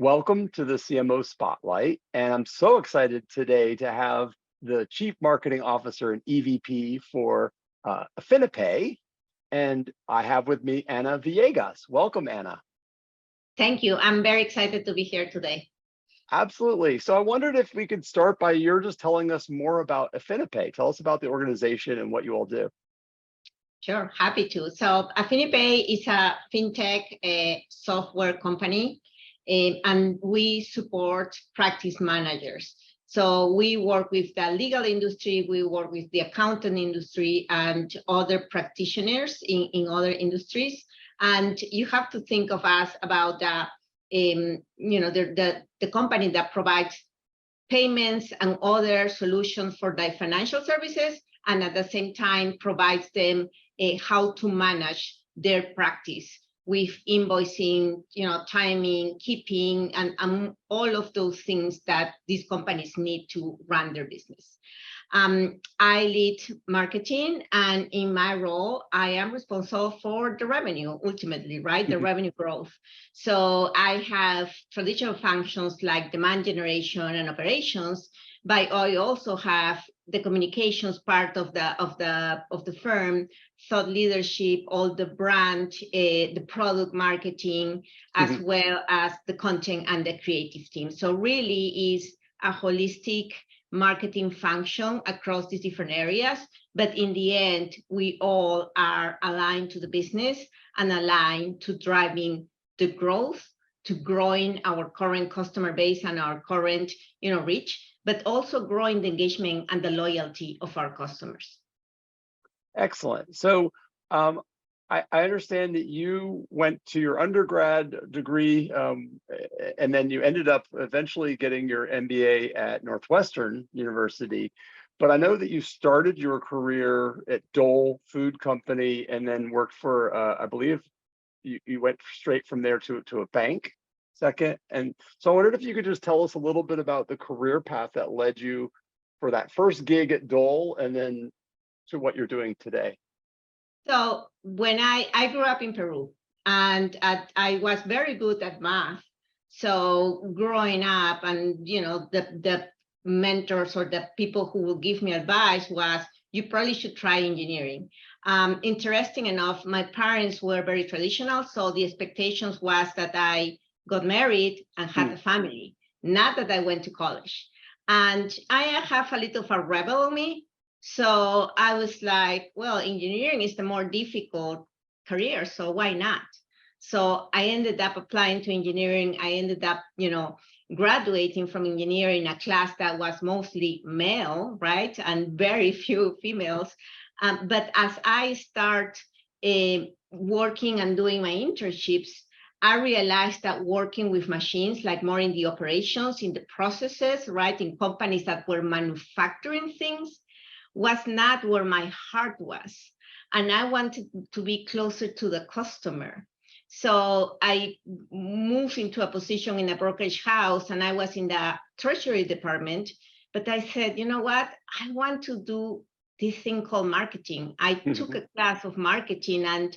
Welcome to the CMO Spotlight. And I'm so excited today to have the Chief Marketing Officer and EVP for Affinipay. And I have with me Ana Villegas. Welcome, Ana. Thank you. I'm very excited to be here today. Absolutely. So I wondered if we could start by you're just telling us more about Affinipay. Tell us about the organization and what you all do. Sure, happy to. So Affinipay is a fintech software company, and we support practice managers. So we work with the legal industry, we work with the accountant industry and other practitioners in other industries. And you have to think of us about the company that provides payments and other solutions for the financial services, and at the same time provides them how to manage their practice with invoicing, timing, keeping, and all of those things that these companies need to run their business. I lead marketing, and in my role, I am responsible for the revenue, ultimately, right? The revenue growth. So I have traditional functions like demand generation and operations, but I also have the communications part of the firm, thought leadership, all the brand, the product marketing, as well as the content and the creative team. So really is a holistic marketing function across these different areas, but in the end, we all are aligned to the business and aligned to driving the growth, to growing our current customer base and our current, reach, but also growing the engagement and the loyalty of our customers. Excellent. So I understand that you went to your undergrad degree and then you ended up eventually getting your MBA at Northwestern University. But I know that you started your career at Dole Food Company and then worked for, I believe you went straight from there to a bank second. And so I wondered if you could just tell us a little bit about the career path that led you for that first gig at Dole and then to what you're doing today. So when I grew up in Peru, and I was very good at math. So growing up, and the mentors or the people who will give me advice was, you probably should try engineering. Interesting enough, my parents were very traditional, so the expectations was that I got married and had a family, not that I went to college. And I have a little of a rebel in me. So I was like, well, engineering is the more difficult career, so why not? So I ended up applying to engineering. I ended up, graduating from engineering, a class that was mostly male, right? And very few females. But as I start working and doing my internships, I realized that working with machines, like more in the operations, in the processes, right? In companies that were manufacturing things, was not where my heart was. And I wanted to be closer to the customer. So I moved into a position in a brokerage house, and I was in the treasury department. But I said, you know what? I want to do this thing called marketing. I took a class of marketing, and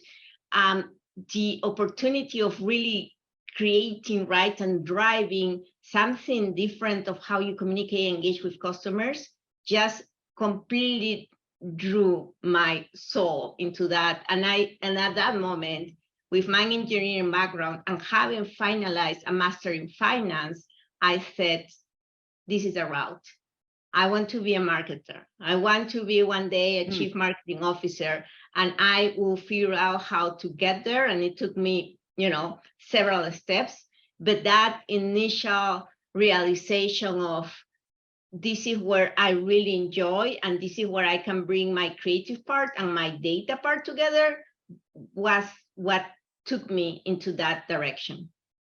the opportunity of really creating, right, and driving something different of how you communicate and engage with customers just completely drew my soul into that. And at that moment, with my engineering background and having finalized a master in finance, I said, this is a route. I want to be a marketer. I want to be one day a chief marketing officer, and I will figure out how to get there. And it took me, several steps, but that initial realization of, this is where I really enjoy, and this is where I can bring my creative part and my data part together, was what took me into that direction.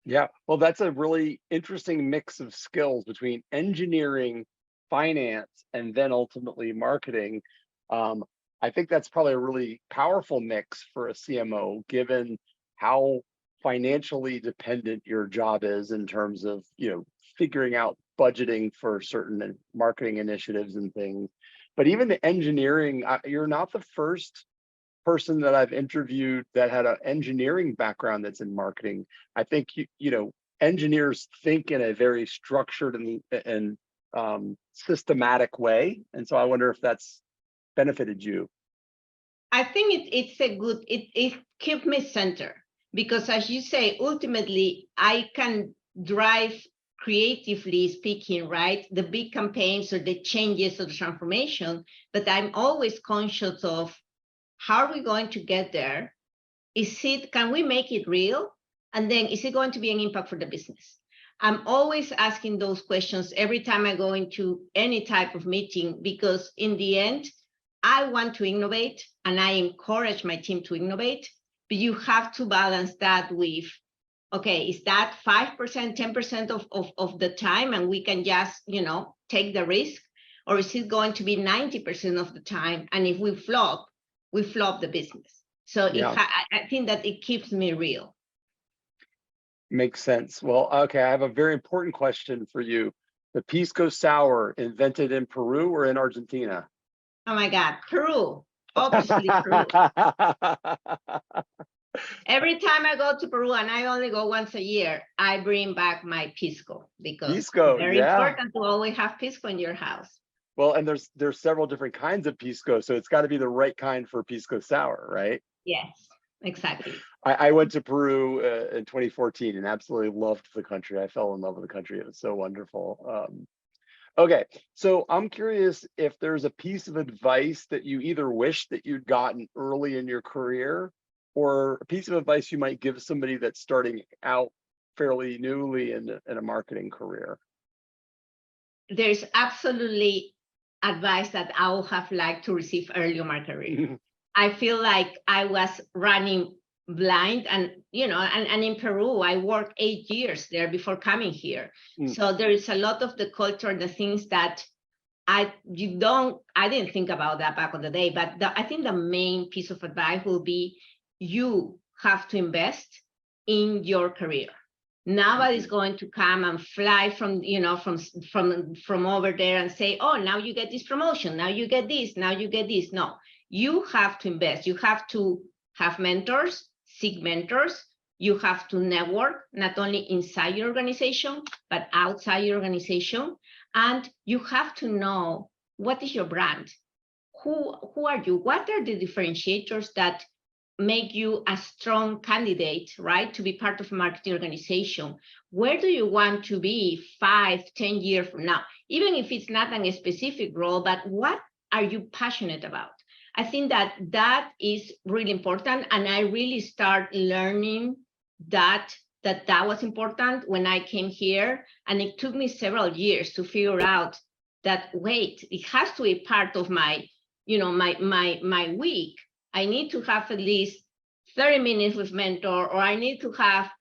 Yeah, well, that's a really interesting mix of skills between engineering, finance, and then ultimately marketing. I think that's probably a really powerful mix for a CMO, given how financially dependent your job is in terms of, figuring out budgeting for certain marketing initiatives and things. But even the engineering, you're not the first person that I've interviewed that had an engineering background that's in marketing. I think engineers think in a very structured and systematic way. And so I wonder if that's benefited you. I think it's a good, it keeps me centered, because as you say, ultimately I can drive, creatively speaking, right, the big campaigns or the changes or the transformation, but I'm always conscious of how are we going to get there? Can we make it real? And then is it going to be an impact for the business? I'm always asking those questions every time I go into any type of meeting, because in the end, I want to innovate and I encourage my team to innovate, but you have to balance that with, okay, is that 5%, 10% of the time and we can just, take the risk? Or is it going to be 90% of the time? And if we flop the business. So I think that it keeps me real. Makes sense. Well, okay, I have a very important question for you. The pisco sour, invented in Peru or in Argentina? Oh my God, Peru, obviously Peru. Every time I go to Peru, and I only go once a year, I bring back my pisco, because it's very important to always have pisco in your house. Well, and there's several different kinds of pisco, so it's got to be the right kind for pisco sour, right? Yes, exactly. I went to Peru in 2014 and absolutely loved the country. I fell in love with the country. It was so wonderful. Okay, so I'm curious if there's a piece of advice that you either wish that you'd gotten early in your career, or a piece of advice you might give somebody that's starting out fairly newly in a marketing career. There's absolutely advice that I would have liked to receive early in my career. I feel like I was running blind, and and in Peru I worked 8 years there before coming here. So there is a lot of the culture, the things that I didn't think about that back in the day. But I think the main piece of advice will be, you have to invest in your career. Nobody's going to come and fly from over there and say, oh, now you get this promotion, now you get this, now you get this. No, you have to invest. You have to have mentors, seek mentors. You have to network, not only inside your organization, but outside your organization. And you have to know, what is your brand? Who are you? What are the differentiators that make you a strong candidate, right, to be part of a marketing organization? Where do you want to be 5, 10 years from now? Even if it's not a specific role, but what are you passionate about? I think that is really important. And I really start learning that was important when I came here. And it took me several years to figure out that, wait, it has to be part of my, my week. I need to have at least 30 minutes with mentor, or I need to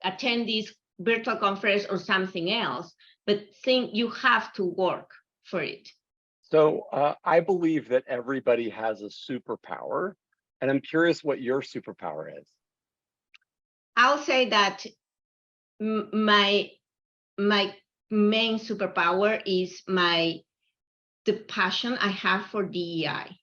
attend this virtual conference or something else, but you have to work for it. So I believe that everybody has a superpower, and I'm curious what your superpower is. I'll say that my main superpower is the passion I have for DEI.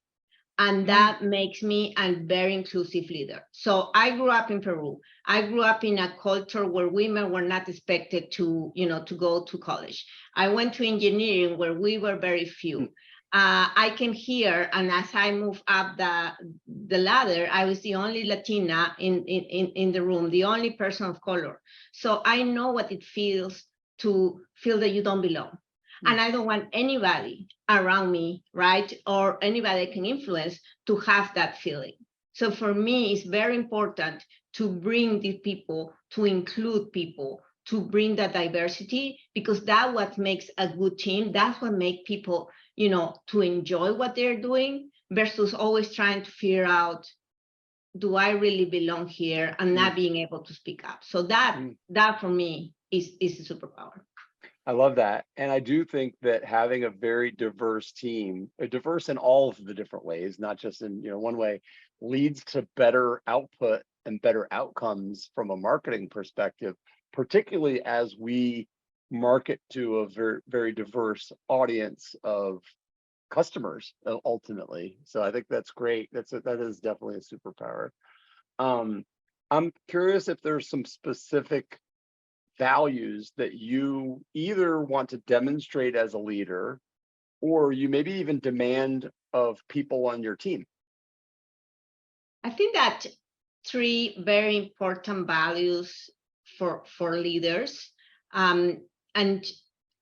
And that makes me a very inclusive leader. So I grew up in Peru. I grew up in a culture where women were not expected to go to college. I went to engineering where we were very few. I came here, and as I moved up the ladder, I was the only Latina in the room, the only person of color. So I know what it feels to feel that you don't belong. And I don't want anybody around me, right, or anybody I can influence to have that feeling. So for me, it's very important to bring these people, to include people, to bring that diversity, because that's what makes a good team. That's what makes people, to enjoy what they're doing, versus always trying to figure out, do I really belong here, and not being able to speak up. So that for me is a superpower. I love that. And I do think that having a very diverse team, diverse in all of the different ways, not just in one way, leads to better output and better outcomes from a marketing perspective, particularly as we market to a very, very diverse audience of customers ultimately. So I think that's great. That is definitely a superpower. I'm curious if there's some specific values that you either want to demonstrate as a leader, or you maybe even demand of people on your team? I think that three very important values for leaders. And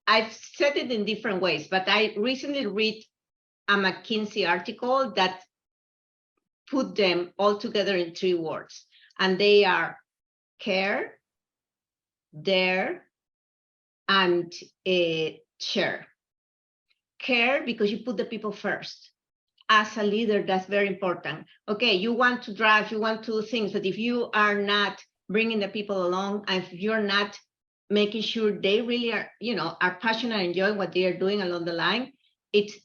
I've said it in different ways, but I recently read a McKinsey article that put them all together in three words, and they are care, dare, and share. Care because you put the people first. As a leader, that's very important. Okay, you want to drive, you want to do things, but if you are not bringing the people along, and if you're not making sure they really are, are passionate and enjoying what they are doing along the line,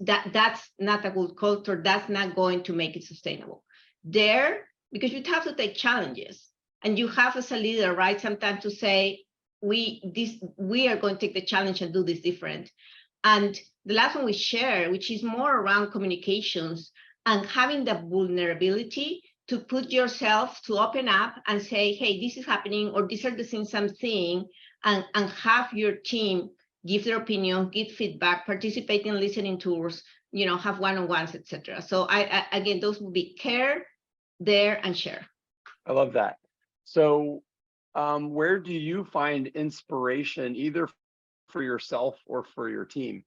that's not a good culture. That's not going to make it sustainable. There, because you have to take challenges, and you have as a leader, right, sometimes to say, we are going to take the challenge and do this different. And the last one we share, which is more around communications and having the vulnerability to put yourself, to open up and say, hey, this is happening, or these are the things I'm seeing, and have your team give their opinion, give feedback, participate in listening tours, have one-on-ones, etc. So I again, those would be care, dare, and share. I love that. So where do you find inspiration, either for yourself or for your team?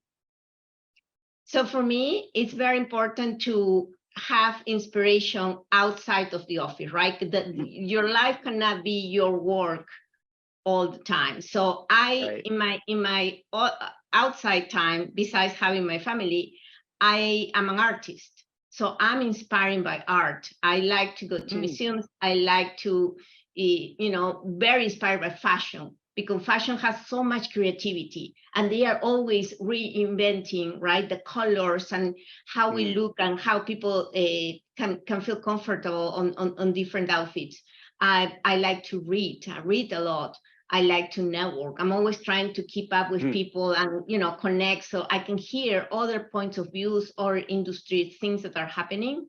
So for me, it's very important to have inspiration outside of the office, right? That your life cannot be your work all the time. So Right. in my outside time, besides having my family, I am an artist. So I'm inspired by art. I like to go to museums. I like to, very inspired by fashion, because fashion has so much creativity, and they are always reinventing, right, the colors and how we look and how people can feel comfortable on different outfits. I like to read. I read a lot. I like to network. I'm always trying to keep up with people and connect, so I can hear other points of views or industry things that are happening.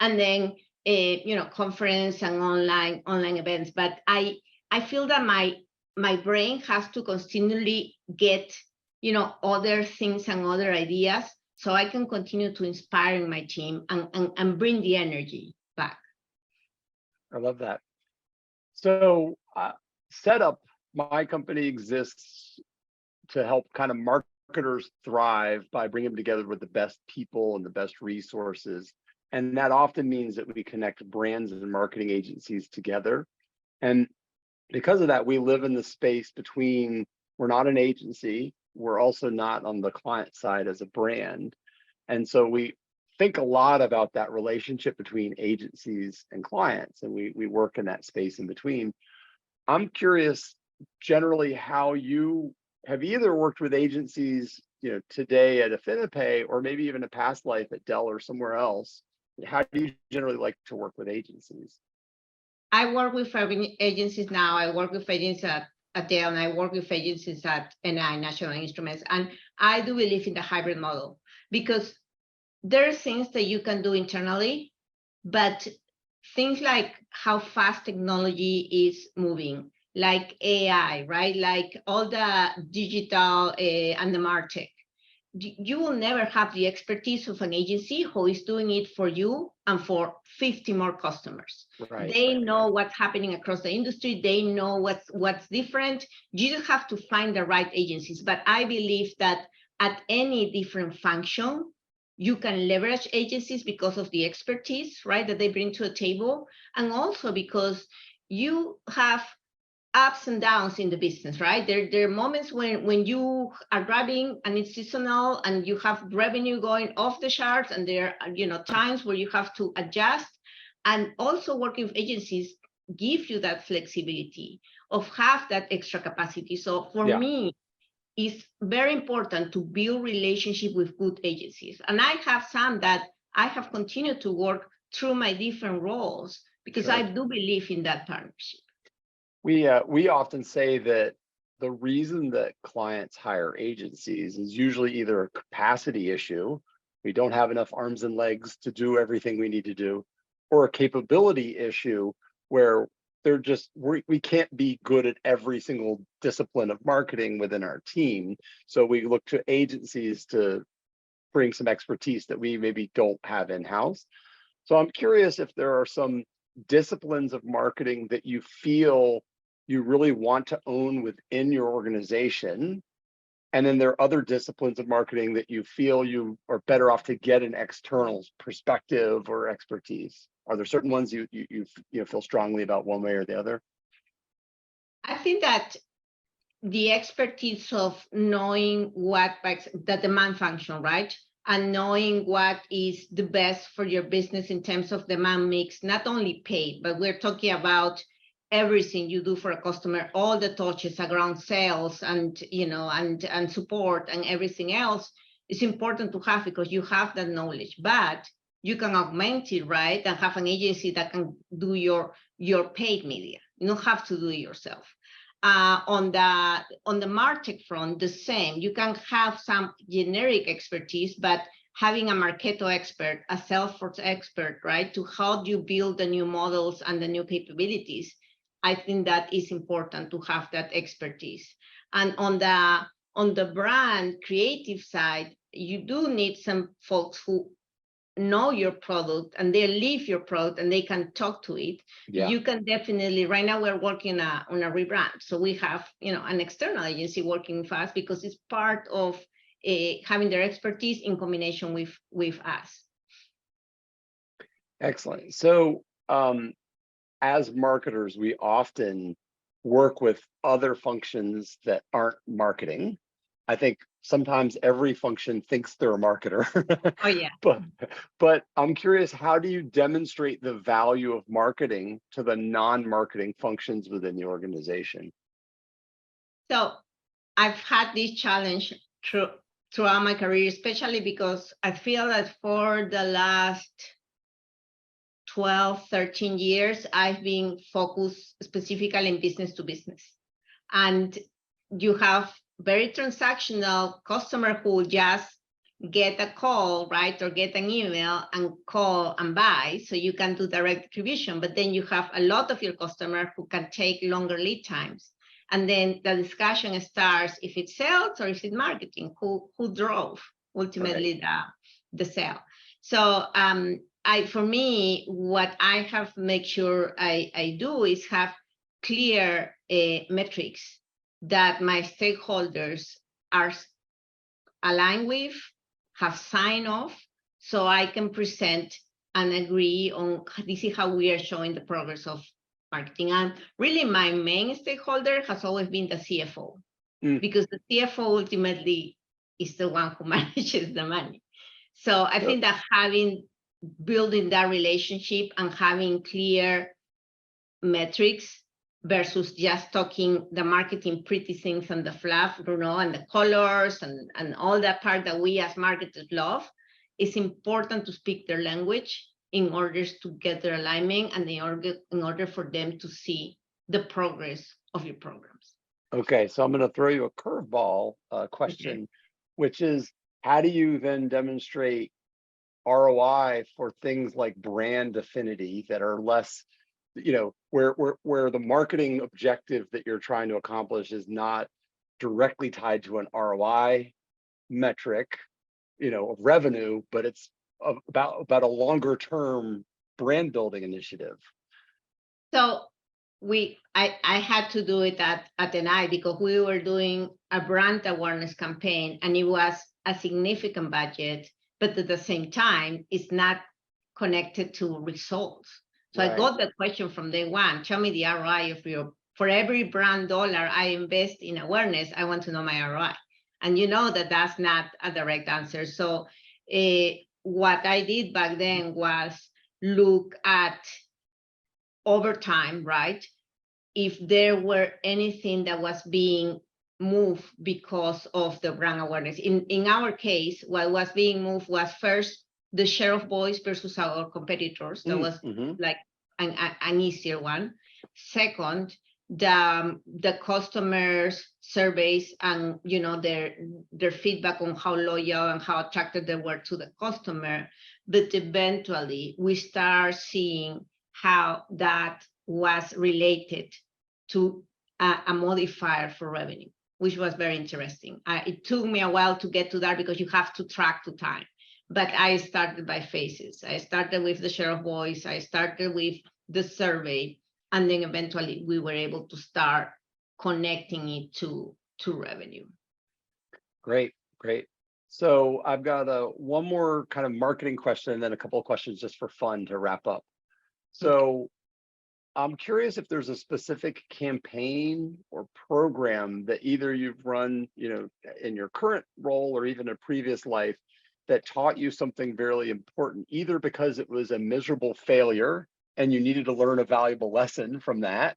And then conference and online events. But I feel that my brain has to continually get other things and other ideas, so I can continue to inspire my team and bring the energy back. I love that. So Setup, my company exists to help kind of marketers thrive by bringing them together with the best people and the best resources. And that often means that we connect brands and marketing agencies together. And because of that, we live in the space between, we're not an agency, we're also not on the client side as a brand. And so we think a lot about that relationship between agencies and clients, and we work in that space in between. I'm curious generally how you have either worked with agencies, today at Affinipay, or maybe even a past life at Dell or somewhere else. How do you generally like to work with agencies? I work with agencies now. I work with agencies at Dell, and I work with agencies at NI, National Instruments. And I do believe in the hybrid model, because there are things that you can do internally, but things like how fast technology is moving, like AI, right? Like all the digital and the MarTech. You will never have the expertise of an agency who is doing it for you and for 50 more customers. Right. They know what's happening across the industry. They know what's different. You just have to find the right agencies. But I believe that at any different function, you can leverage agencies because of the expertise, right, that they bring to the table, and also because you have ups and downs in the business, right? There are moments when you are driving and it's seasonal and you have revenue going off the charts, and there are times where you have to adjust. And also working with agencies give you that flexibility of have that extra capacity. So for me, it's very important to build relationship with good agencies. And I have some that I have continued to work through my different roles, because I do believe in that partnership. We often say that the reason that clients hire agencies is usually either a capacity issue, we don't have enough arms and legs to do everything we need to do, or a capability issue where we can't be good at every single discipline of marketing within our team. So we look to agencies to bring some expertise that we maybe don't have in-house. So I'm curious if there are some disciplines of marketing that you feel you really want to own within your organization. And then there are other disciplines of marketing that you feel you are better off to get an external perspective or expertise. Are there certain ones you feel strongly about one way or the other? I think that the expertise of knowing what the demand function, right? And knowing what is the best for your business in terms of demand mix, not only paid, but we're talking about everything you do for a customer, all the touches around sales and and support and everything else is important to have because you have that knowledge. But you can augment it, right? And have an agency that can do your paid media. You don't have to do it yourself. On the MarTech front, the same. You can have some generic expertise, but having a Marketo expert, a Salesforce expert, right, to help you build the new models and the new capabilities, I think that is important to have that expertise. And on the brand creative side, you do need some folks who know your product and they live your product and they can talk to it. Yeah. You can definitely, right now we're working on a rebrand. So we have, an external agency working fast because it's part of having their expertise in combination with us. Excellent. So as marketers, we often work with other functions that aren't marketing. I think sometimes every function thinks they're a marketer. Oh, yeah. But I'm curious, how do you demonstrate the value of marketing to the non-marketing functions within the organization? So I've had this challenge throughout my career, especially because I feel that for the last 12, 13 years, I've been focused specifically in business to business. And you have very transactional customer who just get a call, right, or get an email and call and buy, so you can do direct distribution. But then you have a lot of your customers who can take longer lead times. And then the discussion starts if it's sales or if it's marketing, who drove ultimately the sale. So for me, what I have make sure I do is have clear metrics that my stakeholders are aligned with, have signed off, so I can present and agree on this is how we are showing the progress of marketing. And really my main stakeholder has always been the CFO, because the CFO ultimately is the one who manages the money. So I think that building that relationship and having clear metrics versus just talking the marketing pretty things and the fluff, and the colors and all that part that we as marketers love, is important to speak their language in order to get their alignment and in order for them to see the progress of your programs. Okay, so I'm going to throw you a curveball question, which is, how do you then demonstrate ROI for things like brand affinity that are less, where the marketing objective that you're trying to accomplish is not directly tied to an ROI metric, of revenue, but it's about a longer term brand building initiative? So I had to do it at NI because we were doing a brand awareness campaign and it was a significant budget, but at the same time, it's not connected to results. So I got the question from day one, tell me the ROI for every brand dollar I invest in awareness, I want to know my ROI. And that's not a direct answer. So what I did back then was look at over time, right? If there were anything that was being moved because of the brand awareness. In our case, what was being moved was first the share of voice versus our competitors. That was like an easier one. Second, the customers surveys and their feedback on how loyal and how attracted they were to the customer. But eventually we start seeing how that was related to a modifier for revenue, which was very interesting. It took me a while to get to that because you have to track to time. But I started by phases. I started with the share of voice. I started with the survey. And then eventually we were able to start connecting it to revenue. Great, great. So I've got one more kind of marketing question and then a couple of questions just for fun to wrap up. So I'm curious if there's a specific campaign or program that either you've run, in your current role or even a previous life that taught you something very important, either because it was a miserable failure and you needed to learn a valuable lesson from that,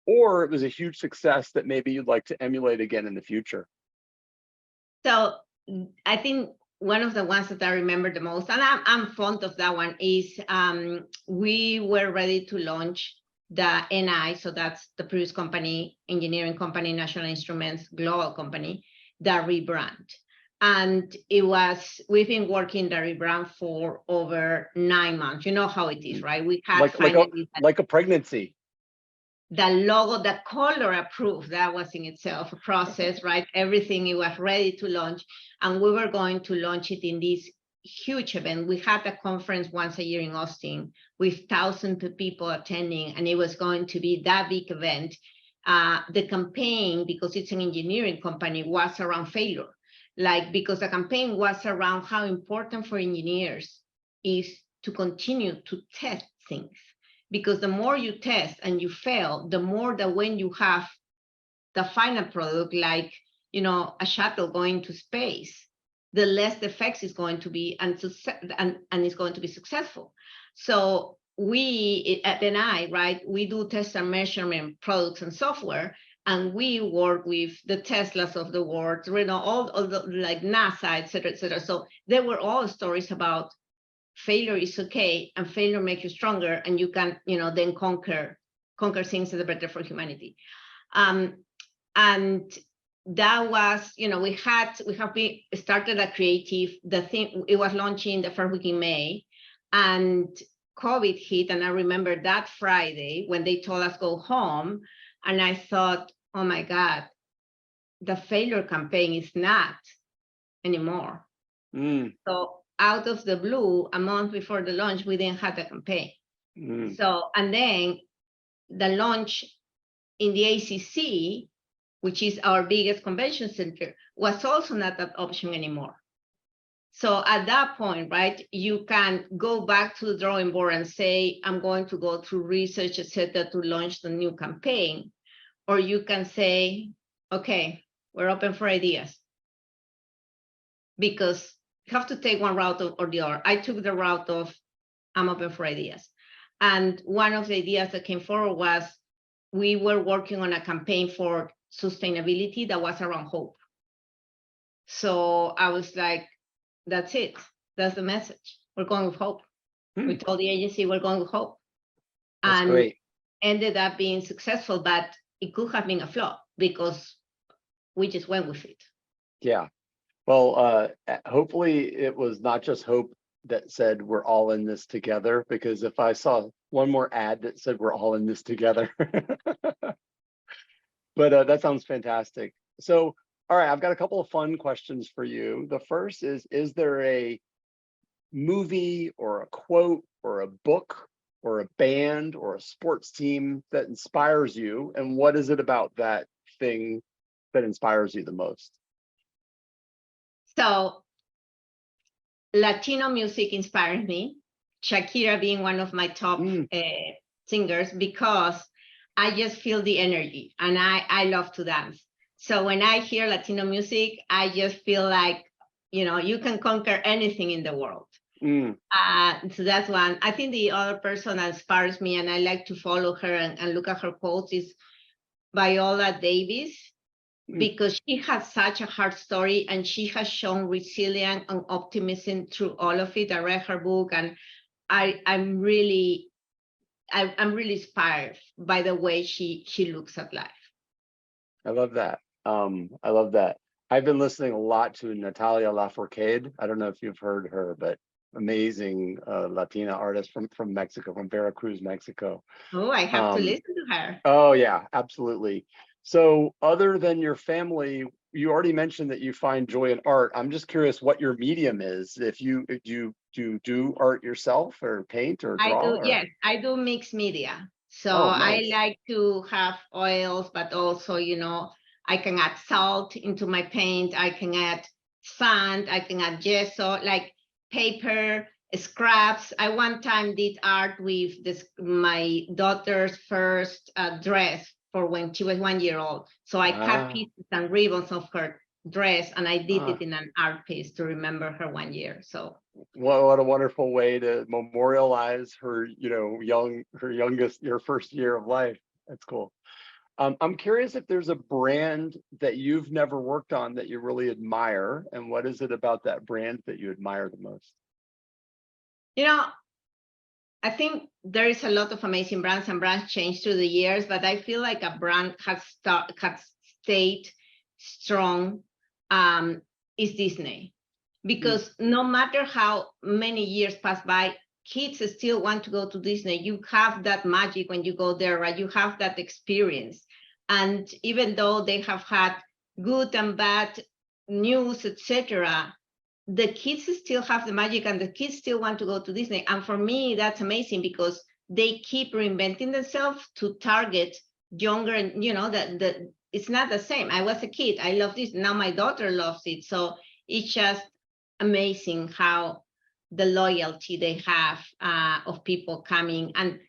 or it was a huge success that maybe you'd like to emulate again in the future. So I think one of the ones that I remember the most, and I'm fond of that one, is we were ready to launch the NI, so that's the previous company, engineering company, National Instruments, global company, the rebrand. And we've been working the rebrand for over 9 months. You know how it is, right? We had like a pregnancy. The logo, the color approved, that was in itself a process, right? Everything, it was ready to launch. And we were going to launch it in this huge event. We had a conference once a year in Austin with thousands of people attending, and it was going to be that big event. The campaign, because it's an engineering company, was around failure. Because the campaign was around how important for engineers is to continue to test things. Because the more you test and you fail, the more that when you have the final product, like, a shuttle going to space, the less the effects is going to be and it's going to be successful. So we at NI, right, we do test and measurement products and software, and we work with the Teslas of the world, all the like NASA, et cetera. So there were all stories about failure is okay, and failure makes you stronger, and you can, then conquer things that are better for humanity. And that was, we started a creative. The thing, it was launching the first week in May, and COVID hit. And I remember that Friday when they told us go home, and I thought, oh my God, the failure campaign is not anymore. So out of the blue, a month before the launch, we didn't have the campaign. So, and then the launch in the ACC, which is our biggest convention center, was also not that option anymore. So at that point, right, you can go back to the drawing board and say, I'm going to go through research, et cetera, to launch the new campaign. Or you can say, okay, we're open for ideas. Because you have to take one route or the other. I took the route of I'm open for ideas. And one of the ideas that came forward was we were working on a campaign for sustainability that was around hope. So I was like, that's it. That's the message. We're going with hope. We told the agency we're going with hope. That's and great. Ended up being successful, but it could have been a flop because we just went with it. Yeah. Well, hopefully it was not just hope that said we're all in this together, because if I saw one more ad that said we're all in this together. But that sounds fantastic. So, all right, I've got a couple of fun questions for you. The first is there a movie or a quote or a book or a band or a sports team that inspires you? And what is it about that thing that inspires you the most? So Latino music inspires me, Shakira being one of my top singers, because I just feel the energy and I love to dance. So when I hear Latino music, I just feel like, you can conquer anything in the world. So that's one. I think the other person that inspires me, and I like to follow her and look at her quotes, is Viola Davis, because she has such a hard story and she has shown resilience and optimism through all of it. I read her book, and I'm really inspired by the way she looks at life. I love that. I love that. I've been listening a lot to Natalia Lafourcade. I don't know if you've heard her, but amazing Latina artist from Mexico, from Veracruz, Mexico. Oh, I have to listen to her. Oh yeah, absolutely. So other than your family, you already mentioned that you find joy in art. I'm just curious what your medium is. If you do art yourself or paint or I draw do, or yes, I do mixed media. So oh I nice. like to have oils, but also, I can add salt into my paint. I can add sand. I can add gesso, like paper, scraps. I one time did art with my daughter's first dress for when she was 1 year old. So I cut Ah, pieces and ribbons of her dress and I did ah. it in an art piece to remember her 1 year. So What a wonderful way to memorialize her, your first year of life. That's cool. I'm curious if there's a brand that you've never worked on that you really admire, and what is it about that brand that you admire the most? you know I think there is a lot of amazing brands and brands change through the years, but I feel like a brand has stayed strong, is Disney. Mm, Because no matter how many years pass by, kids still want to go to Disney. You have that magic when you go there, right? You have that experience. And even though they have had good and bad news, etc., the kids still have the magic and the kids still want to go to Disney. And for me, that's amazing because they keep reinventing themselves to target younger, and that it's not the same. I was a kid, I love this. Now my daughter loves it. So it's just amazing how the loyalty they have of people coming, and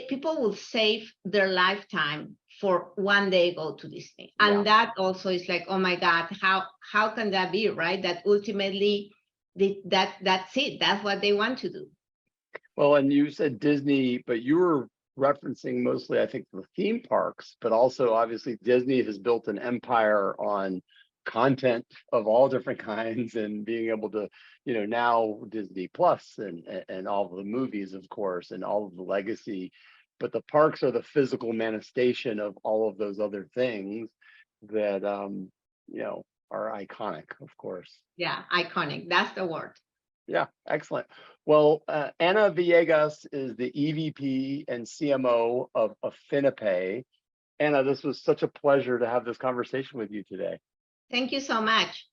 people will save their lifetime for one day go to Disney. yeah. And that also is like, oh my God, how can that be, right? That ultimately that's it. That's what they want to do. Well, and you said Disney, but you were referencing mostly, I think, the theme parks, but also obviously Disney has built an empire on content of all different kinds and being able to, now Disney Plus and all of the movies, of course, and all of the legacy. But the parks are the physical manifestation of all of those other things that are iconic, of course. Yeah, iconic. That's the word. Yeah, excellent. Well, Ana Villegas is the EVP and CMO of Affinipay. Anna, this was such a pleasure to have this conversation with you today. Thank you so much.